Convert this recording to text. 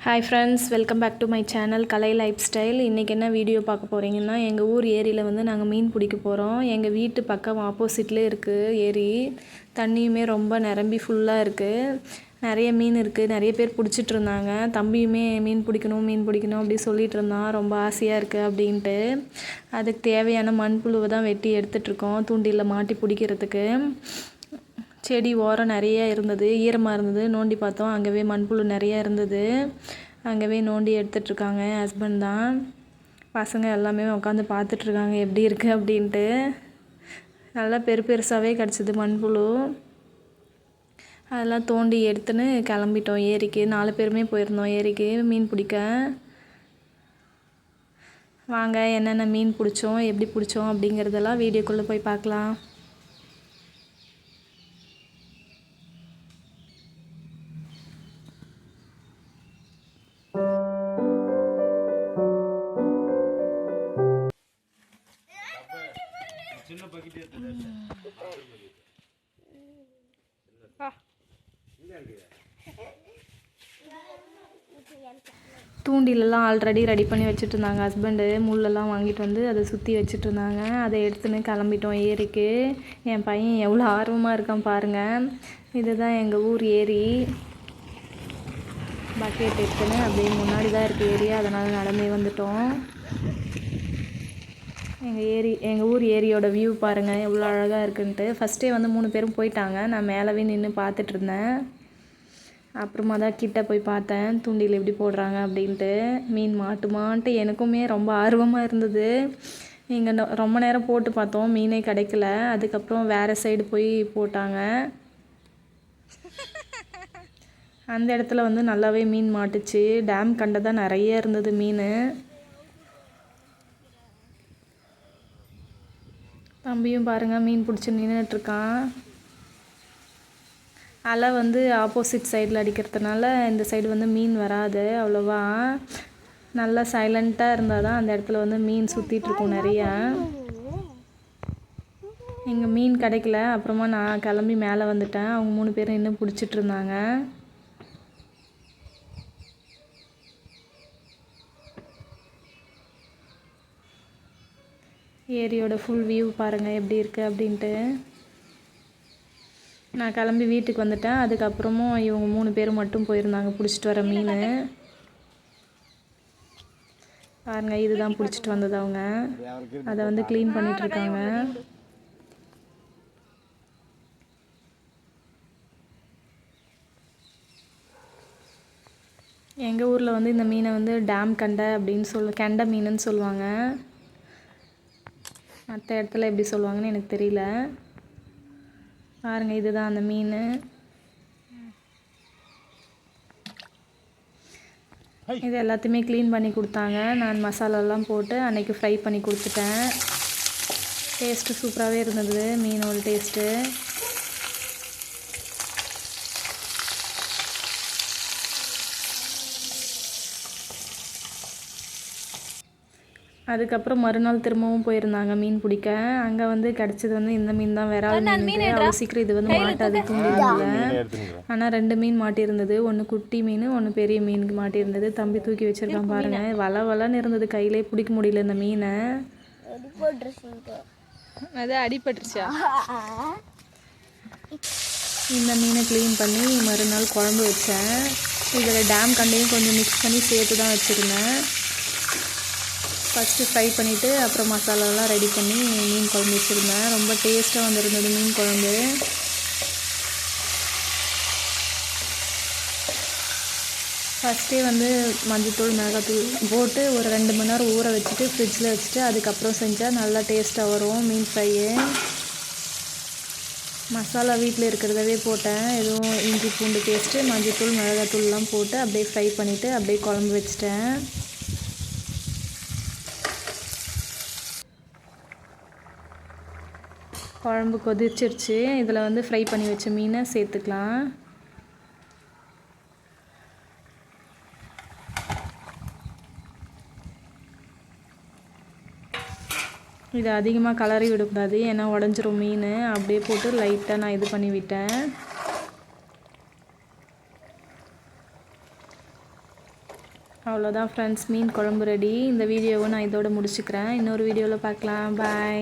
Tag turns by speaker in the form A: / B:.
A: Hi friends, welcome back to my channel Kalai life style. இன்றைக்கி என்ன video பார்க்க போகிறீங்கன்னா, எங்கள் ஊர் ஏரியில் வந்து நாங்கள் மீன் பிடிக்க போகிறோம். எங்கள் வீட்டு பக்கம் ஆப்போசிட்லேயே இருக்குது ஏரி. தண்ணியுமே ரொம்ப நிரம்பி ஃபுல்லாக இருக்குது. நிறைய மீன் இருக்குது. நிறைய பேர் பிடிச்சிட்டு இருந்தாங்க. தம்பியுமே மீன் பிடிக்கணும் அப்படி சொல்லிகிட்டு இருந்தான். ரொம்ப ஆசையாக இருக்குது அப்படின்ட்டு. அதுக்கு தேவையான மண்புழுவை தான் வெட்டி எடுத்துகிட்ருக்கோம் தூண்டிலில் மாட்டி பிடிக்கிறதுக்கு. செடி ஓரம் நிறைய இருந்தது, ஈரமாக இருந்தது. நோண்டி பார்த்தோம், அங்கேவே மண்புழு நிறையா இருந்தது. அங்கேவே நோண்டி எடுத்துகிட்ருக்காங்க ஹஸ்பண்ட் தான். பசங்க எல்லாமே உட்காந்து பார்த்துட்ருக்காங்க எப்படி இருக்குது அப்படின்ட்டு. நல்லா பெருசாகவே கிடச்சிது மண்புழு. அதெல்லாம் தோண்டி எடுத்துன்னு கிளம்பிட்டோம் ஏரிக்கு. 4 பேருமே போயிருந்தோம் ஏரிக்கு மீன் பிடிக்க. வாங்க என்னென்ன மீன் பிடிச்சோம், எப்படி பிடிச்சோம் அப்படிங்கிறதெல்லாம் வீடியோக்குள்ளே போய் பார்க்கலாம். தூண்டிலெல்லாம் ஆல்ரெடி ரெடி பண்ணி வச்சுட்டு இருந்தாங்க ஹஸ்பண்டு. முள்ளெல்லாம் வாங்கிட்டு வந்து அதை சுற்றி வச்சுட்டு இருந்தாங்க. அதை எடுத்துன்னு கிளம்பிட்டோம் ஏரிக்கு. என் பையன் எவ்வளோ ஆர்வமாக இருக்கான் பாருங்கள். இதுதான் எங்கள் ஊர் ஏரி. பக்கெட் எடுத்துன்னு அப்படியே முன்னாடி தான் இருக்குது ஏரி, அதனால் நடந்தே வந்துட்டோம். எங்கள் ஊர் ஏரியோட வியூ பாருங்கள் எவ்வளோ அழகாக இருக்குன்ட்டு. ஃபஸ்ட்டே வந்து 3 பேரும் போயிட்டாங்க. நான் மேலவே நின்று பார்த்துட்ருந்தேன். அப்புறமா தான் கிட்ட போய் பார்த்தேன் தூண்டில் எப்படி போடுறாங்க அப்படின்ட்டு. மீன் மாட்டுமான்ட்டு எனக்குமே ரொம்ப ஆர்வமாக இருந்தது. இங்கே ரொம்ப நேரம் போட்டு பார்த்தோம், மீனே கிடைக்கல. அதுக்கப்புறம் வேறு சைடு போய் போட்டாங்க. அந்த இடத்துல வந்து நல்லாவே மீன் மாட்டுச்சு. டேம் கண்டதான் நிறைய இருந்தது மீன். தம்பியும் பாருங்கள் மீன் பிடிச்சி நின்றுட்டுருக்கான். அலை வந்து ஆப்போசிட் சைடில் அடிக்கிறதுனால இந்த சைடு வந்து மீன் வராது அவ்வளோவா. நல்லா சைலண்ட்டாக இருந்தால் தான் அந்த இடத்துல வந்து மீன் சுற்றிட்டுருக்கும் நிறையா. இங்கே மீன் கிடைக்கல. அப்புறமா நான் கிளம்பி மேலே வந்துட்டேன். அவங்க 3 பேரும் இன்னும் பிடிச்சிட்டு இருந்தாங்க. ஏரியோட ஃபுல் வியூ பாருங்கள் எப்படி இருக்குது அப்படின்ட்டு. நான் கிளம்பி வீட்டுக்கு வந்துட்டேன். அதுக்கப்புறமும் இவங்க 3 பேரும் மட்டும் போயிருந்தாங்க பிடிச்சிட்டு வர மீன். பாருங்கள், இதுதான் பிடிச்சிட்டு வந்தது அவங்க. அதை வந்து க்ளீன் பண்ணிகிட்ருக்காங்க. எங்கள் ஊரில் வந்து இந்த மீனை வந்து டேம் கண்டை அப்படின்னு கெண்டை மீனுன்னு சொல்லுவாங்க. மற்ற இடத்துல எப்படி சொல்லுவாங்கன்னு எனக்கு தெரியல. பாருங்கள், இதுதான் அந்த மீன். இது எல்லாத்தையுமே க்ளீன் பண்ணி கொடுத்தாங்க. நான் மசாலாலாம் போட்டு அன்றைக்கி ஃப்ரை பண்ணி கொடுத்துட்டேன். டேஸ்ட்டு சூப்பராகவே இருந்தது மீனோட டேஸ்ட்டு. அதுக்கப்புறம் மறுநாள் திரும்பவும் போயிருந்தாங்க மீன் பிடிக்க. அங்கே வந்து கிடச்சது வந்து இந்த மீன் தான், விரால் மீன். அவ்வளோ சீக்கிரம் இது வந்து மாட்டாது தூண்டில். ஆனால் 2 மீன் மாட்டியிருந்தது. ஒன்று குட்டி மீன், ஒன்று பெரிய மீனுக்கு மாட்டியிருந்தது. தம்பி தூக்கி வச்சுருக்கான் பாருங்கள். வளன்னு இருந்தது, கையிலே பிடிக்க முடியல இந்த மீனை. அது அடிபட்டுருச்சா? இந்த மீனை க்ளீன் பண்ணி மறுநாள் குழம்பு வச்சேன். இதில் டேம் கண்டையும் கொஞ்சம் மிக்ஸ் பண்ணி சேர்த்து தான் வச்சுருந்தேன். ஃபஸ்ட்டு ஃப்ரை பண்ணிவிட்டு அப்புறம் மசாலாலாம் ரெடி பண்ணி மீன் குழம்பு வச்சுருந்தேன். ரொம்ப டேஸ்ட்டாக வந்துருந்தது மீன் குழம்பு. ஃபஸ்ட்டே வந்து மஞ்சள்தூள் மிளகாத்தூள் போட்டு ஒரு 2 மணி நேரம் ஊற வச்சுட்டு ஃப்ரிட்ஜில் வச்சுட்டு அதுக்கப்புறம் செஞ்சால் நல்லா டேஸ்ட்டாக வரும் மீன் ஃப்ரையு. மசாலா வீட்டில் இருக்கிறதவே போட்டேன். எதுவும் இஞ்சி பூண்டு பேஸ்ட்டு, மஞ்சள்தூள் மிளகாத்தூள்லாம் போட்டு அப்படியே ஃப்ரை பண்ணிவிட்டு அப்படியே குழம்பு வச்சிட்டேன். குழம்பு கொதிச்சிருச்சு. இதில் வந்து ஃப்ரை பண்ணி வச்ச மீனை சேர்த்துக்கலாம். இதை அதிகமாக கலரி விடக்கூடாது, ஏன்னா உடஞ்சிரும் மீன். அப்படியே போட்டு லைட்டாக நான் இது பண்ணி விட்டேன். அவ்வளோதான் ஃப்ரெண்ட்ஸ், மீன் குழம்பு ரெடி. இந்த வீடியோவை நான் இதோட முடிச்சுக்கிறேன். இன்னொரு வீடியோவில் பார்க்கலாம். பாய்.